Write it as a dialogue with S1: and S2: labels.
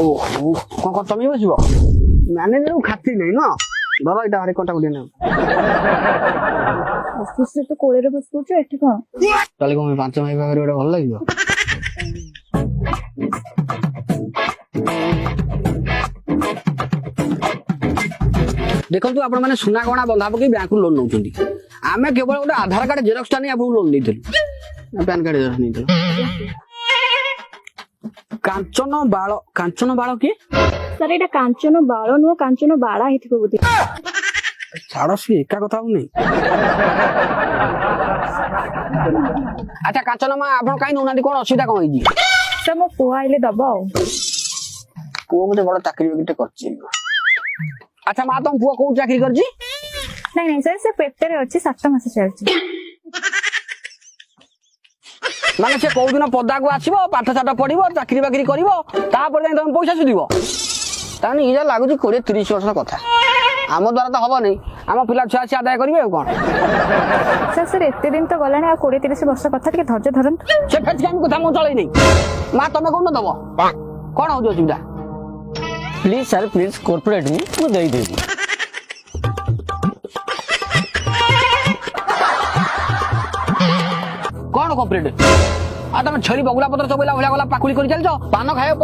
S1: ଓହୋ କଣ ତମେ ବସିବ ମ୍ୟାନେଜର ଖାତି ନାହିଁ ନା ଧର ଏଇଟା ଆରେ କଣ୍ଟା ଗୁଡିଏ ନା
S2: ଅଫିସରେ ତ କୋଳରେ ବସି ପଡୁଛ ଏଠି କଣ?
S1: ତାହେଲେ କଣ 5 ଭାଇ ପାଖରେ ଗୋଟେ ଭଲ ଲାଗିବ। ଦେଖନ୍ତୁ ଆପଣ ମାନେ ସୁନା ଗହଣା ବନ୍ଧା ପକେଇ ବ୍ୟାଙ୍କରୁ ଲୋନ ନଉଛନ୍ତି। ଆମେ କେବଳ ଗୋଟେ ଆଧାର କାର୍ଡ ଜେରକ୍ସ ଟା ନେଇ ଆପଣଙ୍କୁ ଲୋନ ଦେଇଥିଲୁ। ପ୍ୟାନ କାର୍ଡ ଜେରକ୍ସ ନେଇଥିଲୁ। କାଞ୍ଚନ ବାଳ କିଏ?
S2: ସାର୍ ଏଇଟା କାଞ୍ଚନ ବାଳ ନୁହଁ, କାଞ୍ଚନ ବାଳା ହେଇଥିବ ବୋଧେ।
S1: ଛାଡ ସିଏ ଏକା କଥା ହଉନି। ଆଚ୍ଛା କାଞ୍ଚନ ମା ଆପଣ କାହିଁ ନଉନାହାନ୍ତି, କଣ ଅସୁବିଧା କଣ ହେଇଛି?
S2: ସାର୍ ମୋ ପୁଅ ଆଇଲେ ଦବ ଆଉ।
S1: ପୁଅ ଗୋଟେ ବଡ ଚାକିରି ବାକିରି କରିଛି। ଆଚ୍ଛା ମା ତମ ପୁଅ କୋଉଠି ଚାକିରି କରିଛି?
S2: ନାଇଁ ସାର୍ ସେ ପେଟରେ ଅଛି, 7 ମାସ ଚାଲିଛି।
S1: ମାନେ ସେ କୋଉ ଦିନ ପଦାକୁ ଆସିବ, ପାଠ ସାଠ ପଢିବ, ଚାକିରି ବାକିରି କରିବ, ତାପରେ ଯାଇ ତମେ ପଇସା ସୁଝିବ। ତାହେଲେ ଇଏ ଲାଗୁଛି 20-30 ବର୍ଷର କଥା। ଆମ ଦ୍ୱାରା ତ ହବନି, ଆମ ପିଲା ଛୁଆ ଆସି ଆଦାୟ କରିବେ ଆଉ କଣ।
S2: ସାର୍ ଏତେ ଦିନ ତ ଗଲାଣି, ଆଉ 20-30 ବର୍ଷ କଥା ଟିକେ ଧୈର୍ଯ୍ୟ ଧରନ୍ତୁ।
S1: ସେ ଫେଚକାମି କଥା ମୁଁ ଚଳେଇ ନେଇ। ମା ତମେ କୋଉଦିନ ଦବ? କଣ ହଉଛି ଅସୁବିଧା?
S3: ପ୍ଲିଜ ସାର୍ ପ୍ଲିଜ କର୍ପୋରେଟ ମୁଁ ଦେଇଦେବି।
S1: କଣ କମ୍ପ୍ଲିଟ? ଆଉ ତମେ ଛେଳି ବଗୁଲା ପତ୍ର ଚବେଇଲା ଭଳିଆ ଗଲା ପାକୁଳି କରି ଚାଲିଛ, ପାନ ଖାଇବ।